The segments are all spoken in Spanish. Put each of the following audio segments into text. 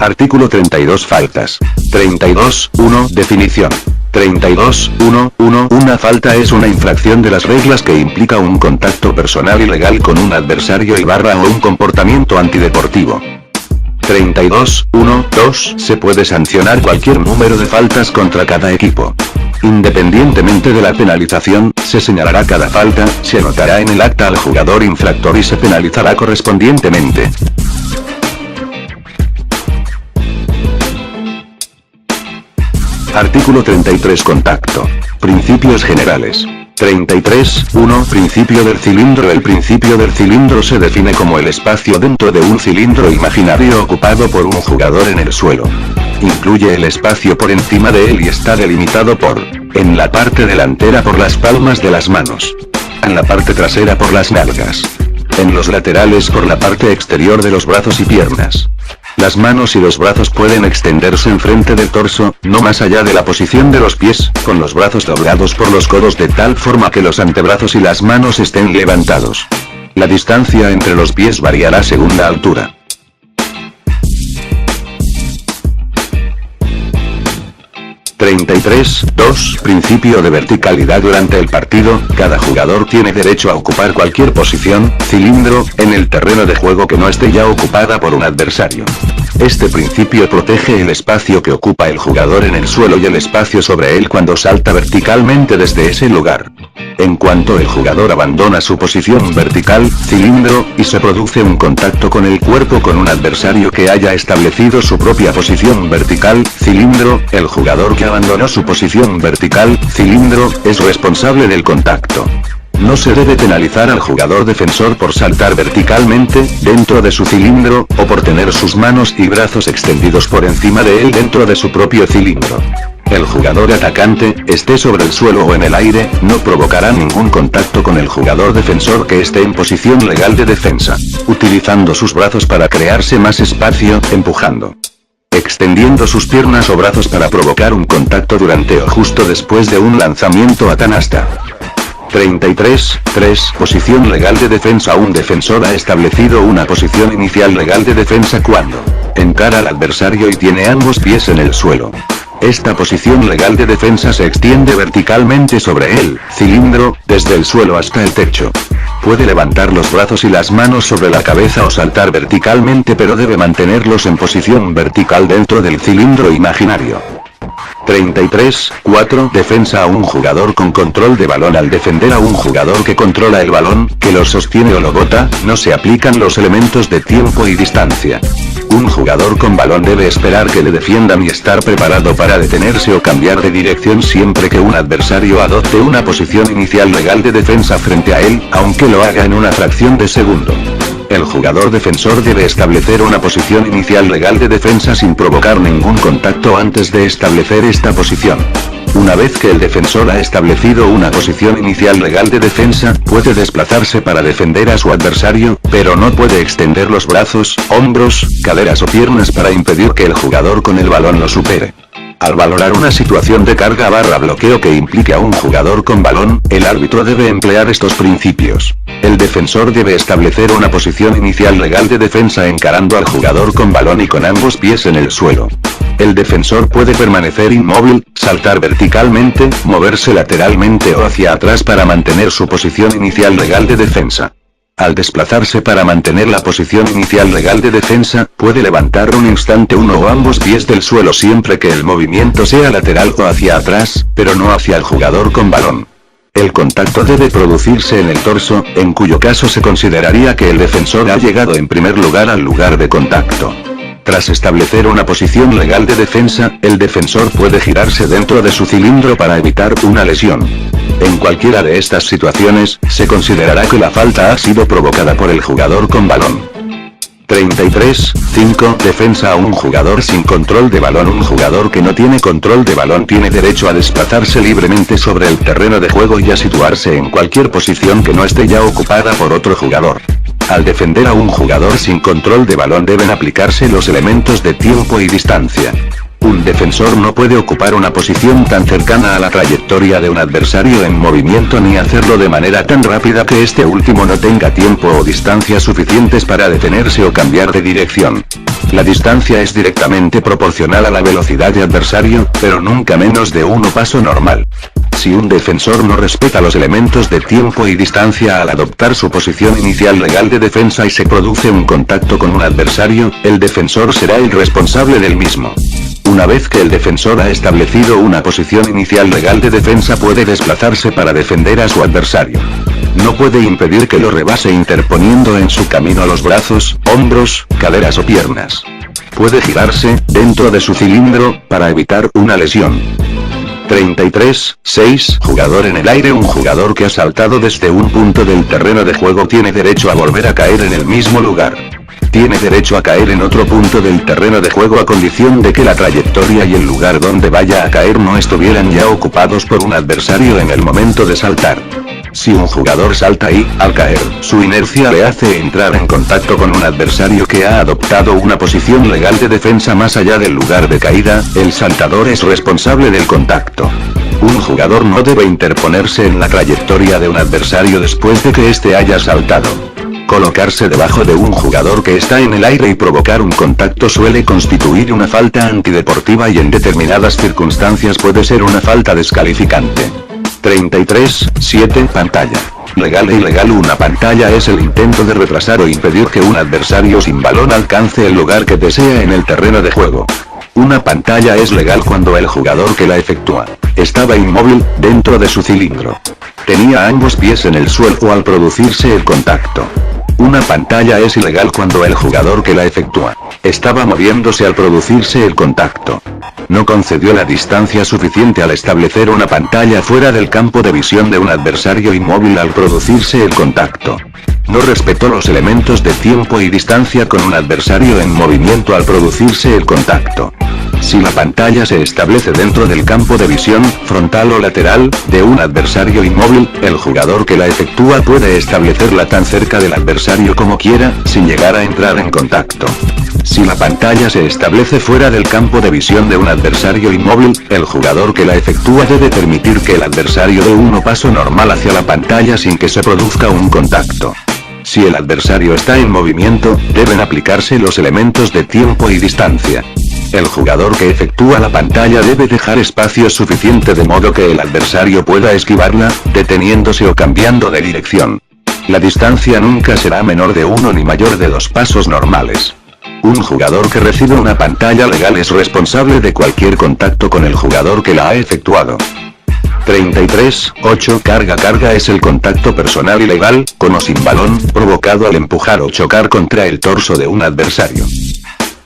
Artículo 32 Faltas. 32.1 Definición. 32.1.1 Una falta es una infracción de las reglas que implica un contacto personal ilegal con un adversario o un comportamiento antideportivo. 32.1.2 Se puede sancionar cualquier número de faltas contra cada equipo. Independientemente de la penalización, se señalará cada falta, se anotará en el acta al jugador infractor y se penalizará correspondientemente. Artículo 33 Contacto. Principios generales. 33.1 Principio del cilindro. El principio del cilindro se define como el espacio dentro de un cilindro imaginario ocupado por un jugador en el suelo. Incluye el espacio por encima de él y está delimitado por, en la parte delantera por las palmas de las manos, en la parte trasera por las nalgas, en los laterales por la parte exterior de los brazos y piernas. Las manos y los brazos pueden extenderse enfrente del torso, no más allá de la posición de los pies, con los brazos doblados por los codos de tal forma que los antebrazos y las manos estén levantados. La distancia entre los pies variará según la altura. 33.2 Principio de verticalidad. Durante el partido, cada jugador tiene derecho a ocupar cualquier posición, cilindro, en el terreno de juego que no esté ya ocupada por un adversario. Este principio protege el espacio que ocupa el jugador en el suelo y el espacio sobre él cuando salta verticalmente desde ese lugar. En cuanto el jugador abandona su posición vertical, cilindro, y se produce un contacto con el cuerpo con un adversario que haya establecido su propia posición vertical, cilindro, el jugador que abandonó su posición vertical, cilindro, es responsable del contacto. No se debe penalizar al jugador defensor por saltar verticalmente, dentro de su cilindro, o por tener sus manos y brazos extendidos por encima de él dentro de su propio cilindro. El jugador atacante, esté sobre el suelo o en el aire, no provocará ningún contacto con el jugador defensor que esté en posición legal de defensa, utilizando sus brazos para crearse más espacio, empujando, extendiendo sus piernas o brazos para provocar un contacto durante o justo después de un lanzamiento a canasta. 33.3 Posición legal de defensa. Un defensor ha establecido una posición inicial legal de defensa cuando encara al adversario y tiene ambos pies en el suelo. Esta posición legal de defensa se extiende verticalmente sobre el cilindro, desde el suelo hasta el techo. Puede levantar los brazos y las manos sobre la cabeza o saltar verticalmente, pero debe mantenerlos en posición vertical dentro del cilindro imaginario. 33.4 Defensa a un jugador con control de balón. Al defender a un jugador que controla el balón, que lo sostiene o lo bota, no se aplican los elementos de tiempo y distancia. Un jugador con balón debe esperar que le defiendan y estar preparado para detenerse o cambiar de dirección siempre que un adversario adopte una posición inicial legal de defensa frente a él, aunque lo haga en una fracción de segundo. El jugador defensor debe establecer una posición inicial legal de defensa sin provocar ningún contacto antes de establecer esta posición. Una vez que el defensor ha establecido una posición inicial legal de defensa, puede desplazarse para defender a su adversario, pero no puede extender los brazos, hombros, caderas o piernas para impedir que el jugador con el balón lo supere. Al valorar una situación de carga / bloqueo que implique a un jugador con balón, el árbitro debe emplear estos principios. El defensor debe establecer una posición inicial legal de defensa encarando al jugador con balón y con ambos pies en el suelo. El defensor puede permanecer inmóvil, saltar verticalmente, moverse lateralmente o hacia atrás para mantener su posición inicial legal de defensa. Al desplazarse para mantener la posición inicial legal de defensa, puede levantar un instante uno o ambos pies del suelo siempre que el movimiento sea lateral o hacia atrás, pero no hacia el jugador con balón. El contacto debe producirse en el torso, en cuyo caso se consideraría que el defensor ha llegado en primer lugar al lugar de contacto. Tras establecer una posición legal de defensa, el defensor puede girarse dentro de su cilindro para evitar una lesión. En cualquiera de estas situaciones, se considerará que la falta ha sido provocada por el jugador con balón. 33.5 Defensa a un jugador sin control de balón. Un jugador que no tiene control de balón tiene derecho a desplazarse libremente sobre el terreno de juego y a situarse en cualquier posición que no esté ya ocupada por otro jugador. Al defender a un jugador sin control de balón deben aplicarse los elementos de tiempo y distancia. Un defensor no puede ocupar una posición tan cercana a la trayectoria de un adversario en movimiento ni hacerlo de manera tan rápida que este último no tenga tiempo o distancia suficientes para detenerse o cambiar de dirección. La distancia es directamente proporcional a la velocidad de adversario, pero nunca menos de 1 paso normal. Si un defensor no respeta los elementos de tiempo y distancia al adoptar su posición inicial legal de defensa y se produce un contacto con un adversario, el defensor será el responsable del mismo. Una vez que el defensor ha establecido una posición inicial legal de defensa puede desplazarse para defender a su adversario. No puede impedir que lo rebase interponiendo en su camino los brazos, hombros, caderas o piernas. Puede girarse, dentro de su cilindro, para evitar una lesión. 33.6 Jugador en el aire. Un jugador que ha saltado desde un punto del terreno de juego tiene derecho a volver a caer en el mismo lugar. Tiene derecho a caer en otro punto del terreno de juego a condición de que la trayectoria y el lugar donde vaya a caer no estuvieran ya ocupados por un adversario en el momento de saltar. Si un jugador salta y, al caer, su inercia le hace entrar en contacto con un adversario que ha adoptado una posición legal de defensa más allá del lugar de caída, el saltador es responsable del contacto. Un jugador no debe interponerse en la trayectoria de un adversario después de que éste haya saltado. Colocarse debajo de un jugador que está en el aire y provocar un contacto suele constituir una falta antideportiva y en determinadas circunstancias puede ser una falta descalificante. 33.7 Pantalla. Legal e ilegal. Una pantalla es el intento de retrasar o impedir que un adversario sin balón alcance el lugar que desea en el terreno de juego. Una pantalla es legal cuando el jugador que la efectúa estaba inmóvil, dentro de su cilindro. Tenía ambos pies en el suelo al producirse el contacto. Una pantalla es ilegal cuando el jugador que la efectúa estaba moviéndose al producirse el contacto. No concedió la distancia suficiente al establecer una pantalla fuera del campo de visión de un adversario inmóvil al producirse el contacto. No respetó los elementos de tiempo y distancia con un adversario en movimiento al producirse el contacto. Si la pantalla se establece dentro del campo de visión, frontal o lateral, de un adversario inmóvil, el jugador que la efectúa puede establecerla tan cerca del adversario como quiera, sin llegar a entrar en contacto. Si la pantalla se establece fuera del campo de visión de un adversario inmóvil, el jugador que la efectúa debe permitir que el adversario dé un paso normal hacia la pantalla sin que se produzca un contacto. Si el adversario está en movimiento, deben aplicarse los elementos de tiempo y distancia. El jugador que efectúa la pantalla debe dejar espacio suficiente de modo que el adversario pueda esquivarla, deteniéndose o cambiando de dirección. La distancia nunca será menor de 1 ni mayor de 2 pasos normales. Un jugador que recibe una pantalla legal es responsable de cualquier contacto con el jugador que la ha efectuado. 33.8 Carga es el contacto personal ilegal, con o sin balón, provocado al empujar o chocar contra el torso de un adversario.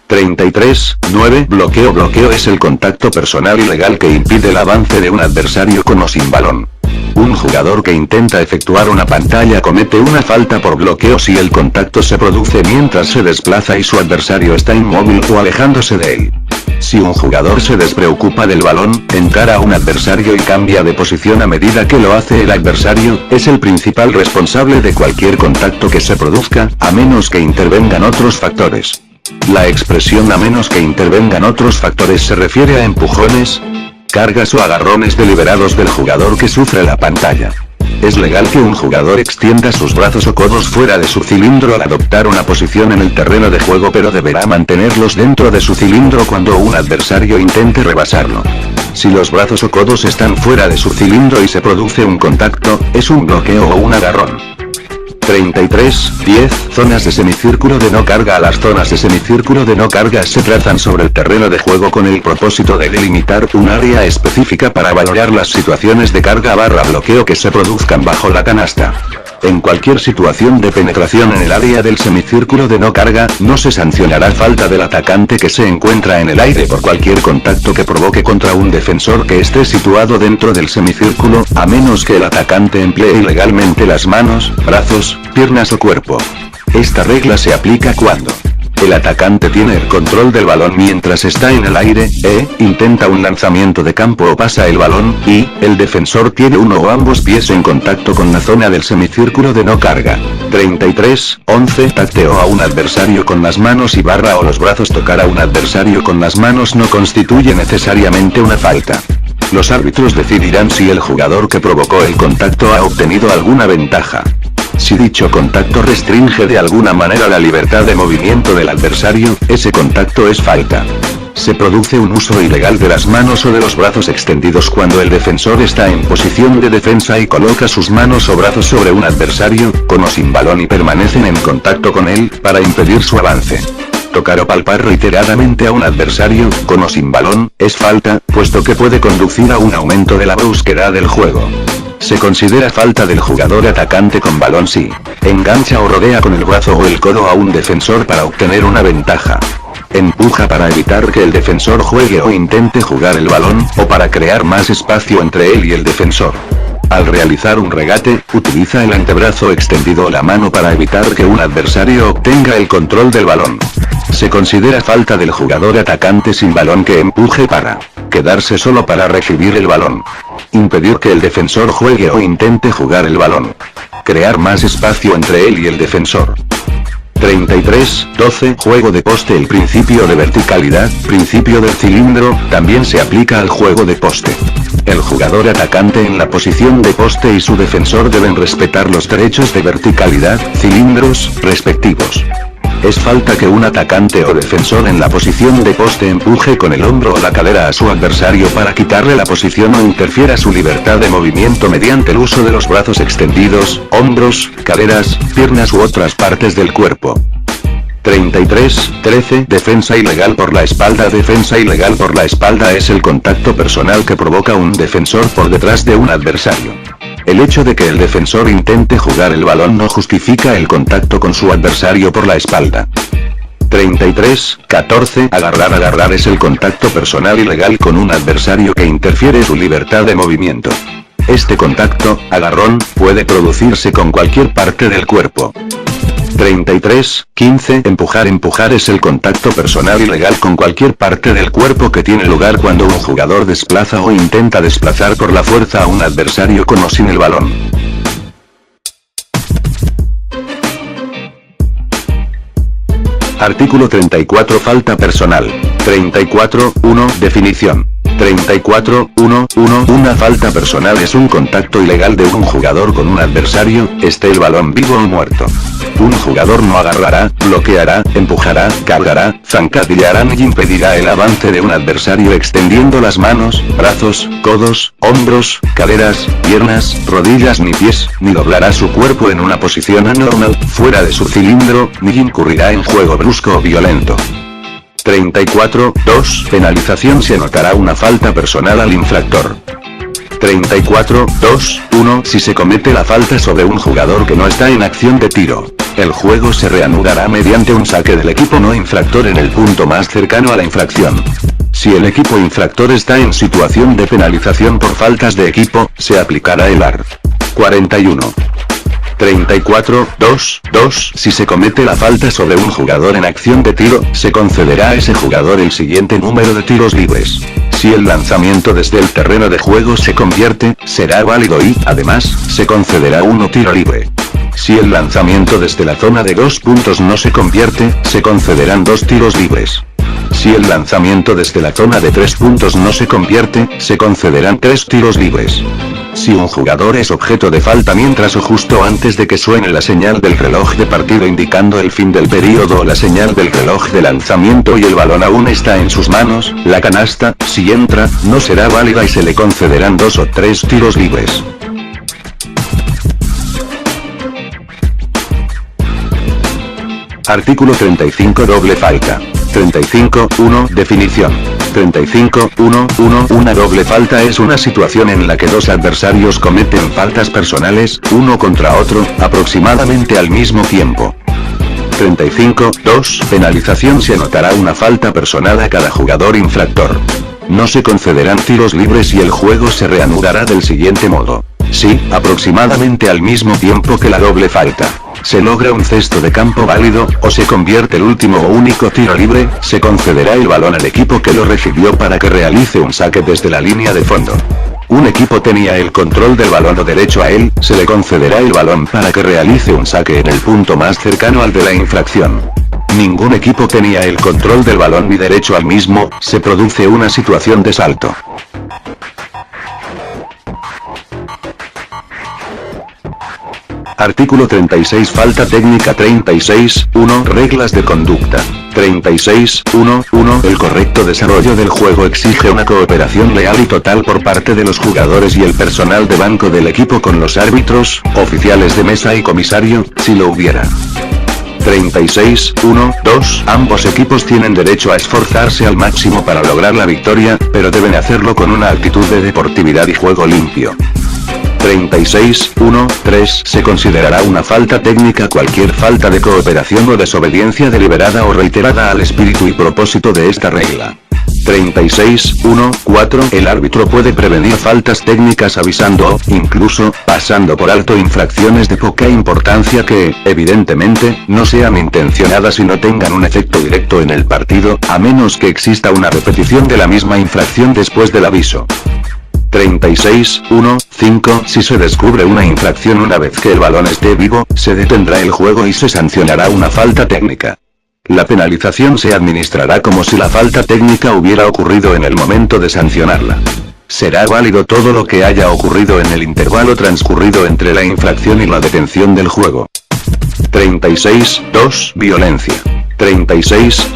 33.9 Bloqueo es el contacto personal ilegal que impide el avance de un adversario con o sin balón. Un jugador que intenta efectuar una pantalla comete una falta por bloqueo si el contacto se produce mientras se desplaza y su adversario está inmóvil o alejándose de él. Si un jugador se despreocupa del balón, encara a un adversario y cambia de posición a medida que lo hace el adversario, es el principal responsable de cualquier contacto que se produzca, a menos que intervengan otros factores. La expresión "a menos que intervengan otros factores" se refiere a empujones, cargas o agarrones deliberados del jugador que sufre la pantalla. Es legal que un jugador extienda sus brazos o codos fuera de su cilindro al adoptar una posición en el terreno de juego, pero deberá mantenerlos dentro de su cilindro cuando un adversario intente rebasarlo. Si los brazos o codos están fuera de su cilindro y se produce un contacto, es un bloqueo o un agarrón. 33.10 Zonas de semicírculo de no carga. Las zonas de semicírculo de no carga se trazan sobre el terreno de juego con el propósito de delimitar un área específica para valorar las situaciones de carga/bloqueo que se produzcan bajo la canasta. En cualquier situación de penetración en el área del semicírculo de no carga, no se sancionará falta del atacante que se encuentra en el aire por cualquier contacto que provoque contra un defensor que esté situado dentro del semicírculo, a menos que el atacante emplee ilegalmente las manos, brazos, piernas o cuerpo. Esta regla se aplica cuando el atacante tiene el control del balón mientras está en el aire, intenta un lanzamiento de campo o pasa el balón, y el defensor tiene uno o ambos pies en contacto con la zona del semicírculo de no carga. 33.11 Tacteo a un adversario con las manos y barra o los brazos. Tocar a un adversario con las manos no constituye necesariamente una falta. Los árbitros decidirán si el jugador que provocó el contacto ha obtenido alguna ventaja. Si dicho contacto restringe de alguna manera la libertad de movimiento del adversario, ese contacto es falta. Se produce un uso ilegal de las manos o de los brazos extendidos cuando el defensor está en posición de defensa y coloca sus manos o brazos sobre un adversario, con o sin balón y permanecen en contacto con él, para impedir su avance. Tocar o palpar reiteradamente a un adversario, con o sin balón, es falta, puesto que puede conducir a un aumento de la brusquedad del juego. Se considera falta del jugador atacante con balón si engancha o rodea con el brazo o el codo a un defensor para obtener una ventaja. Empuja para evitar que el defensor juegue o intente jugar el balón, o para crear más espacio entre él y el defensor. Al realizar un regate, utiliza el antebrazo extendido o la mano para evitar que un adversario obtenga el control del balón. Se considera falta del jugador atacante sin balón que empuje para quedarse solo para recibir el balón. Impedir que el defensor juegue o intente jugar el balón. Crear más espacio entre él y el defensor. 33.12 Juego de poste. El principio de verticalidad, principio del cilindro, también se aplica al juego de poste. El jugador atacante en la posición de poste y su defensor deben respetar los derechos de verticalidad, cilindros, respectivos. Es falta que un atacante o defensor en la posición de poste empuje con el hombro o la cadera a su adversario para quitarle la posición o interfiera su libertad de movimiento mediante el uso de los brazos extendidos, hombros, caderas, piernas u otras partes del cuerpo. 33.13 Defensa ilegal por la espalda. Defensa ilegal por la espalda es el contacto personal que provoca un defensor por detrás de un adversario. El hecho de que el defensor intente jugar el balón no justifica el contacto con su adversario por la espalda. 33.14 Agarrar. Agarrar es el contacto personal ilegal con un adversario que interfiere su libertad de movimiento. Este contacto, agarrón, puede producirse con cualquier parte del cuerpo. 33.15 Empujar. Empujar es el contacto personal ilegal con cualquier parte del cuerpo que tiene lugar cuando un jugador desplaza o intenta desplazar por la fuerza a un adversario con o sin el balón. Artículo 34 Falta personal. 34.1 Definición. 34.1.1 Una falta personal es un contacto ilegal de un jugador con un adversario, esté el balón vivo o muerto. Un jugador no agarrará, bloqueará, empujará, cargará, zancadillará ni impedirá el avance de un adversario extendiendo las manos, brazos, codos, hombros, caderas, piernas, rodillas ni pies, ni doblará su cuerpo en una posición anormal, fuera de su cilindro, ni incurrirá en juego brusco o violento. 34.2 Penalización. Se anotará una falta personal al infractor. 34.2.1 Si se comete la falta sobre un jugador que no está en acción de tiro, el juego se reanudará mediante un saque del equipo no infractor en el punto más cercano a la infracción. Si el equipo infractor está en situación de penalización por faltas de equipo, se aplicará el AR. 41. 34.2.2 Si se comete la falta sobre un jugador en acción de tiro, se concederá a ese jugador el siguiente número de tiros libres. Si el lanzamiento desde el terreno de juego se convierte, será válido y, además, se concederá uno tiro libre. Si el lanzamiento desde la zona de 2 puntos no se convierte, se concederán 2 tiros libres. Si el lanzamiento desde la zona de 3 puntos no se convierte, se concederán 3 tiros libres. Si un jugador es objeto de falta mientras o justo antes de que suene la señal del reloj de partido indicando el fin del período o la señal del reloj de lanzamiento y el balón aún está en sus manos, la canasta, si entra, no será válida y se le concederán 2 o 3 tiros libres. Artículo 35 Doble falta. 35.1 Definición. 35.1.1 Una doble falta es una situación en la que dos adversarios cometen faltas personales, uno contra otro, aproximadamente al mismo tiempo. 35.2 Penalización. Se anotará una falta personal a cada jugador infractor. No se concederán tiros libres y el juego se reanudará del siguiente modo. Si, aproximadamente al mismo tiempo que la doble falta, se logra un cesto de campo válido, o se convierte el último o único tiro libre, se concederá el balón al equipo que lo recibió para que realice un saque desde la línea de fondo. Un equipo tenía el control del balón o derecho a él, se le concederá el balón para que realice un saque en el punto más cercano al de la infracción. Ningún equipo tenía el control del balón ni derecho al mismo, se produce una situación de salto. Artículo 36. Falta técnica 36. 1. Reglas de conducta. 36. 1. El correcto desarrollo del juego exige una cooperación leal y total por parte de los jugadores y el personal de banco del equipo con los árbitros, oficiales de mesa y comisario, si lo hubiera. 36. 2. Ambos equipos tienen derecho a esforzarse al máximo para lograr la victoria, pero deben hacerlo con una actitud de deportividad y juego limpio. 36. 3. Se considerará una falta técnica cualquier falta de cooperación o desobediencia deliberada o reiterada al espíritu y propósito de esta regla. 36. 4. El árbitro puede prevenir faltas técnicas avisando o, incluso, pasando por alto infracciones de poca importancia que, evidentemente, no sean intencionadas y no tengan un efecto directo en el partido, a menos que exista una repetición de la misma infracción después del aviso. 36. 5. Si se descubre una infracción una vez que el balón esté vivo, se detendrá el juego y se sancionará una falta técnica. La penalización se administrará como si la falta técnica hubiera ocurrido en el momento de sancionarla. Será válido todo lo que haya ocurrido en el intervalo transcurrido entre la infracción y la detención del juego. 36. Violencia. 36.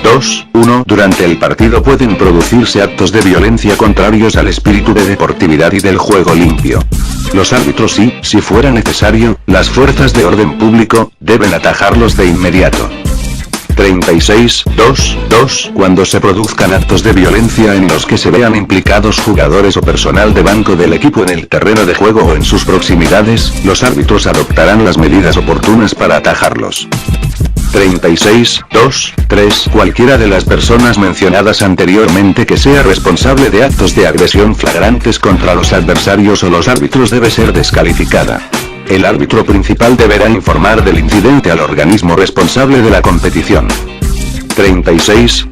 1. Durante el partido pueden producirse actos de violencia contrarios al espíritu de deportividad y del juego limpio. Los árbitros y, si fuera necesario, las fuerzas de orden público, deben atajarlos de inmediato. 36. Cuando se produzcan actos de violencia en los que se vean implicados jugadores o personal de banco del equipo en el terreno de juego o en sus proximidades, los árbitros adoptarán las medidas oportunas para atajarlos. 36. 3. Cualquiera de las personas mencionadas anteriormente que sea responsable de actos de agresión flagrantes contra los adversarios o los árbitros debe ser descalificada. El árbitro principal deberá informar del incidente al organismo responsable de la competición. 36.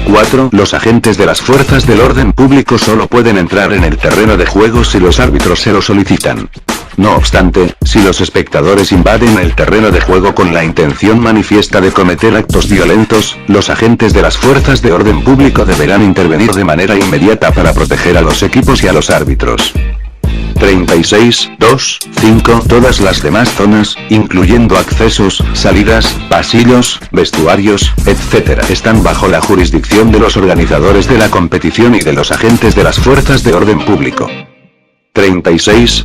4. Los agentes de las fuerzas del orden público solo pueden entrar en el terreno de juego si los árbitros se lo solicitan. No obstante, si los espectadores invaden el terreno de juego con la intención manifiesta de cometer actos violentos, los agentes de las fuerzas de orden público deberán intervenir de manera inmediata para proteger a los equipos y a los árbitros. 36. 5. Todas las demás zonas, incluyendo accesos, salidas, pasillos, vestuarios, etc., están bajo la jurisdicción de los organizadores de la competición y de los agentes de las fuerzas de orden público. 36.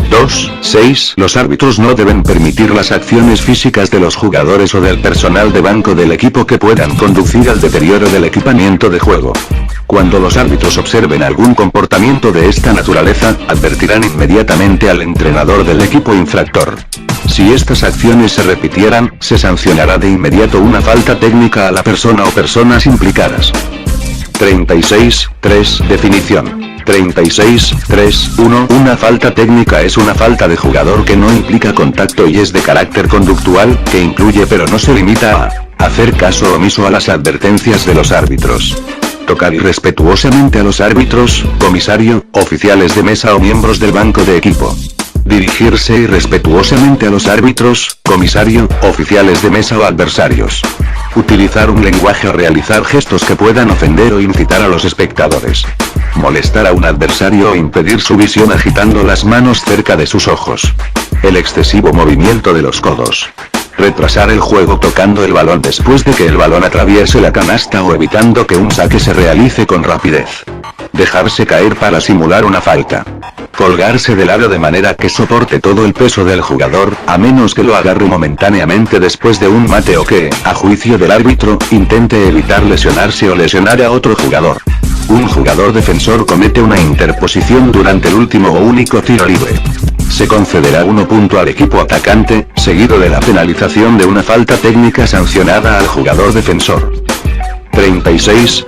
6. Los árbitros no deben permitir las acciones físicas de los jugadores o del personal de banco del equipo que puedan conducir al deterioro del equipamiento de juego. Cuando los árbitros observen algún comportamiento de esta naturaleza, advertirán inmediatamente al entrenador del equipo infractor. Si estas acciones se repitieran, se sancionará de inmediato una falta técnica a la persona o personas implicadas. 36. Definición. 36. 1. Una falta técnica es una falta de jugador que no implica contacto y es de carácter conductual, que incluye pero no se limita a hacer caso omiso a las advertencias de los árbitros. Tocar irrespetuosamente a los árbitros, comisario, oficiales de mesa o miembros del banco de equipo. Dirigirse irrespetuosamente a los árbitros, comisario, oficiales de mesa o adversarios. Utilizar un lenguaje o realizar gestos que puedan ofender o incitar a los espectadores. Molestar a un adversario o impedir su visión agitando las manos cerca de sus ojos. El excesivo movimiento de los codos. Retrasar el juego tocando el balón después de que el balón atraviese la canasta o evitando que un saque se realice con rapidez. Dejarse caer para simular una falta. Colgarse del aro de manera que soporte todo el peso del jugador, a menos que lo agarre momentáneamente después de un mate o que, a juicio del árbitro, intente evitar lesionarse o lesionar a otro jugador. Un jugador defensor comete una interposición durante el último o único tiro libre. Se concederá 1 punto al equipo atacante, seguido de la penalización de una falta técnica sancionada al jugador defensor. 36.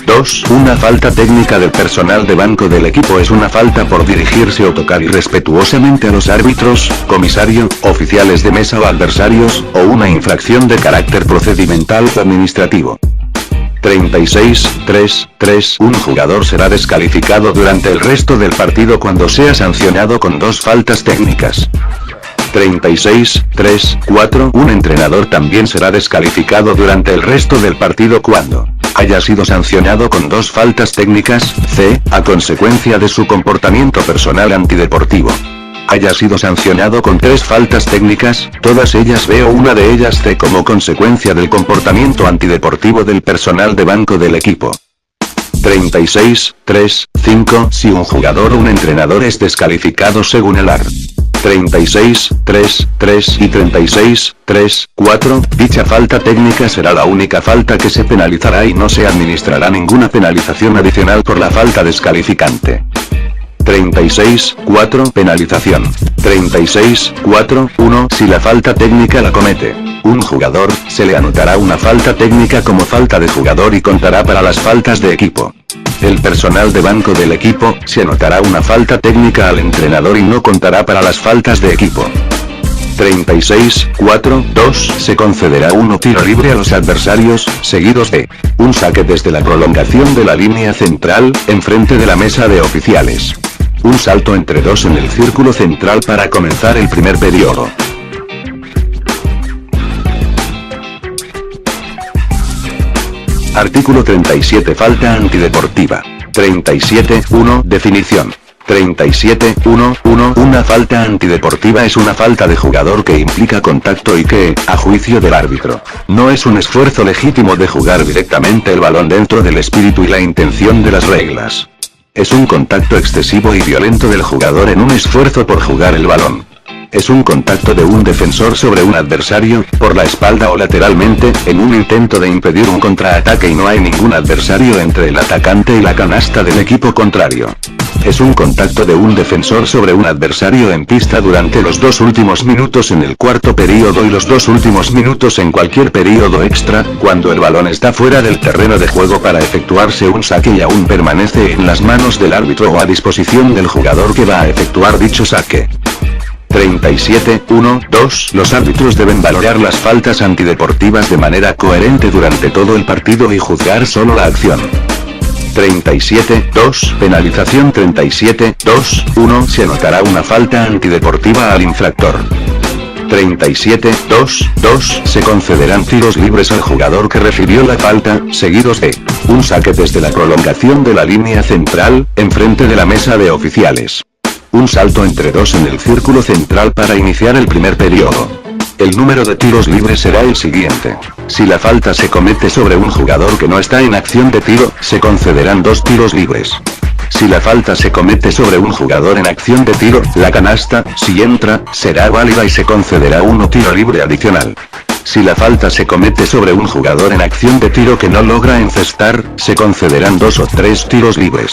2. Una falta técnica del personal de banco del equipo es una falta por dirigirse o tocar irrespetuosamente a los árbitros, comisario, oficiales de mesa o adversarios, o una infracción de carácter procedimental o administrativo. 36. 3. Un jugador será descalificado durante el resto del partido cuando sea sancionado con 2 faltas técnicas. 36. 4. Un entrenador también será descalificado durante el resto del partido cuando haya sido sancionado con 2 faltas técnicas, a consecuencia de su comportamiento personal antideportivo. haya sido sancionado con 3 faltas técnicas, todas ellas B o una de ellas C como consecuencia del comportamiento antideportivo del personal de banco del equipo. 36, 3, 5. Si un jugador o un entrenador es descalificado según el AR. 36, 3, 3 y 36, 3, 4, dicha falta técnica será la única falta que se penalizará y no se administrará ninguna penalización adicional por la falta descalificante. 36, 4, penalización. 36, 4, 1. Si la falta técnica la comete un jugador, se le anotará una falta técnica como falta de jugador y contará para las faltas de equipo. El personal de banco del equipo, se anotará una falta técnica al entrenador y no contará para las faltas de equipo. 36, 4, 2. Se concederá un tiro libre a los adversarios, seguidos de un saque desde la prolongación de la línea central, enfrente de la mesa de oficiales. Un salto entre 2 en el círculo central para comenzar el primer periodo. Artículo 37. Falta antideportiva. 37, 1. Definición. 37, 1, 1. Una falta antideportiva es una falta de jugador que implica contacto y que, a juicio del árbitro, no es un esfuerzo legítimo de jugar directamente el balón dentro del espíritu y la intención de las reglas. Es un contacto excesivo y violento del jugador en un esfuerzo por jugar el balón. Es un contacto de un defensor sobre un adversario, por la espalda o lateralmente, en un intento de impedir un contraataque y no hay ningún adversario entre el atacante y la canasta del equipo contrario. Es un contacto de un defensor sobre un adversario en pista durante los 2 últimos minutos en el cuarto período y los 2 últimos minutos en cualquier período extra, cuando el balón está fuera del terreno de juego para efectuarse un saque y aún permanece en las manos del árbitro o a disposición del jugador que va a efectuar dicho saque. 37, 1, 2. Los árbitros deben valorar las faltas antideportivas de manera coherente durante todo el partido y juzgar solo la acción. 37, 2. Penalización. 37, 2, 1. Se anotará una falta antideportiva al infractor. 37, 2, 2. Se concederán tiros libres al jugador que recibió la falta, seguidos de un saque desde la prolongación de la línea central, enfrente de la mesa de oficiales. Un salto entre 2 en el círculo central para iniciar el primer periodo. El número de tiros libres será el siguiente. Si la falta se comete sobre un jugador que no está en acción de tiro, se concederán 2 tiros libres. Si la falta se comete sobre un jugador en acción de tiro, la canasta, si entra, será válida y se concederá 1 tiro libre adicional. Si la falta se comete sobre un jugador en acción de tiro que no logra encestar, se concederán 2 o 3 tiros libres.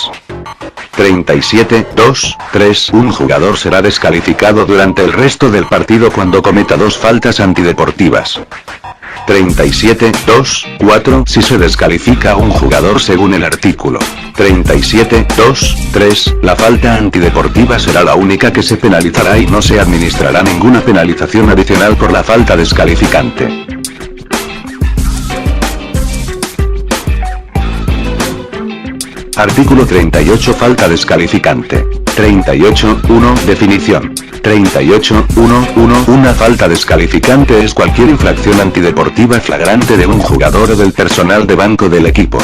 37, 2, 3. Un jugador será descalificado durante el resto del partido cuando cometa 2 faltas antideportivas. 37, 2, 4. Si se descalifica a un jugador según el artículo 37, 2, 3, la falta antideportiva será la única que se penalizará y no se administrará ninguna penalización adicional por la falta descalificante. Artículo 38. Falta descalificante. 38, 1. Definición. 38, 1, 1. Una falta descalificante es cualquier infracción antideportiva flagrante de un jugador o del personal de banco del equipo.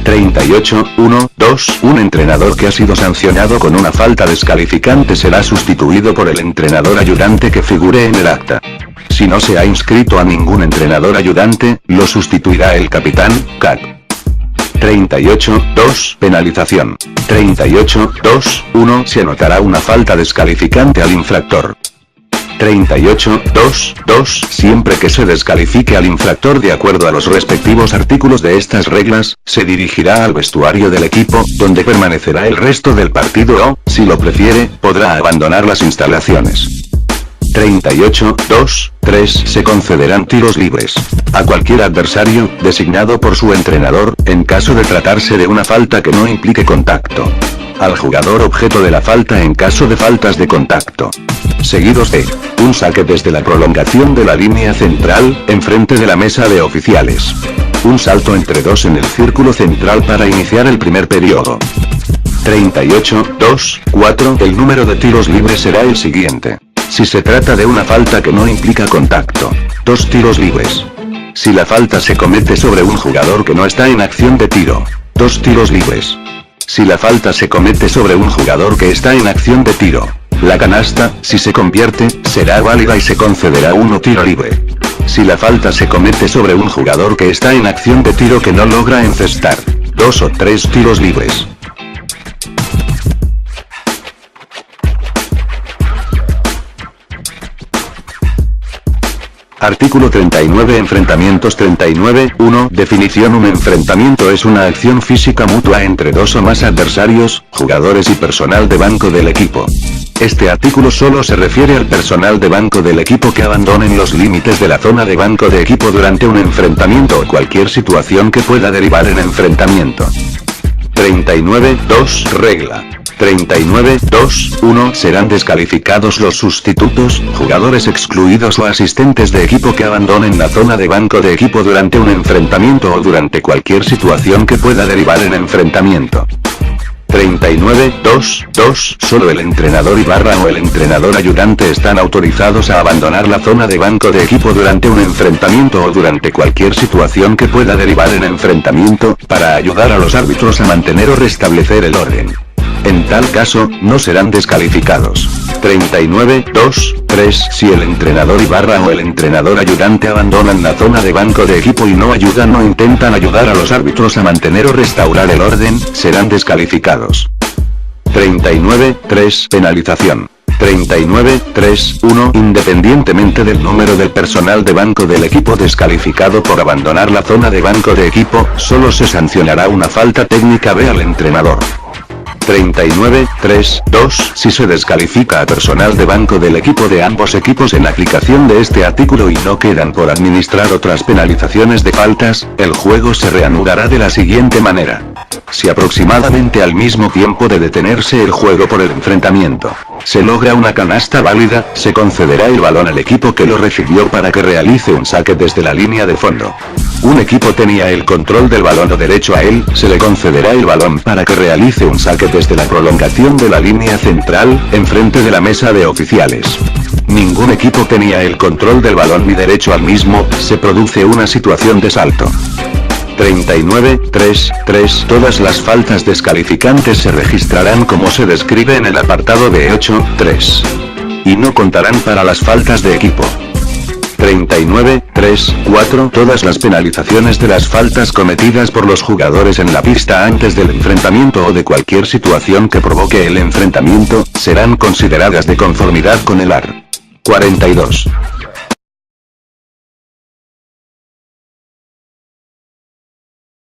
38, 1, 2. Un entrenador que ha sido sancionado con una falta descalificante será sustituido por el entrenador ayudante que figure en el acta. Si no se ha inscrito a ningún entrenador ayudante, lo sustituirá el capitán, CAC. 38, 2. Penalización. 38, 2, 1. Se anotará una falta descalificante al infractor. 38, 2, 2. Siempre que se descalifique al infractor de acuerdo a los respectivos artículos de estas reglas, se dirigirá al vestuario del equipo, donde permanecerá el resto del partido o, si lo prefiere, podrá abandonar las instalaciones. 38, 2, 3. Se concederán tiros libres a cualquier adversario, designado por su entrenador, en caso de tratarse de una falta que no implique contacto. Al jugador objeto de la falta en caso de faltas de contacto. Seguidos de un saque desde la prolongación de la línea central, enfrente de la mesa de oficiales. Un salto entre 2 en el círculo central para iniciar el primer periodo. 38, 2, 4. El número de tiros libres será el siguiente. Si se trata de una falta que no implica contacto, 2 tiros libres. Si la falta se comete sobre un jugador que no está en acción de tiro, 2 tiros libres. Si la falta se comete sobre un jugador que está en acción de tiro, La canasta, si se convierte, será válida y se concederá un tiro libre. Si la falta se comete sobre un jugador que está en acción de tiro que no logra encestar 2 o 3 tiros libres. Artículo 39. Enfrentamientos 39. 1. Definición. Un enfrentamiento es una acción física mutua entre dos o más adversarios, jugadores y personal de banco del equipo. Este artículo solo se refiere al personal de banco del equipo que abandonen los límites de la zona de banco de equipo durante un enfrentamiento o cualquier situación que pueda derivar en enfrentamiento. 39. 2. Regla 39. 2. 1. Serán descalificados los sustitutos, jugadores excluidos o asistentes de equipo que abandonen la zona de banco de equipo durante un enfrentamiento o durante cualquier situación que pueda derivar en enfrentamiento. 39. 2. 2. Solo el entrenador o el entrenador ayudante están autorizados a abandonar la zona de banco de equipo durante un enfrentamiento o durante cualquier situación que pueda derivar en enfrentamiento, para ayudar a los árbitros a mantener o restablecer el orden. En tal caso, no serán descalificados. 39. 2. 3. Si el entrenador o el entrenador ayudante abandonan la zona de banco de equipo y no ayudan o intentan ayudar a los árbitros a mantener o restaurar el orden, serán descalificados. 39. 3. Penalización. 39. 3. 1. Independientemente del número del personal de banco del equipo descalificado por abandonar la zona de banco de equipo, solo se sancionará una falta técnica al entrenador. 39. 3. 2. Si se descalifica a personal de banco del equipo de ambos equipos en aplicación de este artículo y no quedan por administrar otras penalizaciones de faltas, el juego se reanudará de la siguiente manera. Si aproximadamente al mismo tiempo de detenerse el juego por el enfrentamiento, se logra una canasta válida, se concederá el balón al equipo que lo recibió para que realice un saque desde la línea de fondo. Un equipo tenía el control del balón o derecho a él, se le concederá el balón para que realice un saque desde la prolongación de la línea central, enfrente de la mesa de oficiales. Ningún equipo tenía el control del balón ni derecho al mismo, se produce una situación de salto. 39. 3. 3. Todas las faltas descalificantes se registrarán como se describe en el apartado de 8. 3. Y no contarán para las faltas de equipo. 39. 3. 4. Todas las penalizaciones de las faltas cometidas por los jugadores en la pista antes del enfrentamiento o de cualquier situación que provoque el enfrentamiento, serán consideradas de conformidad con el art. 42.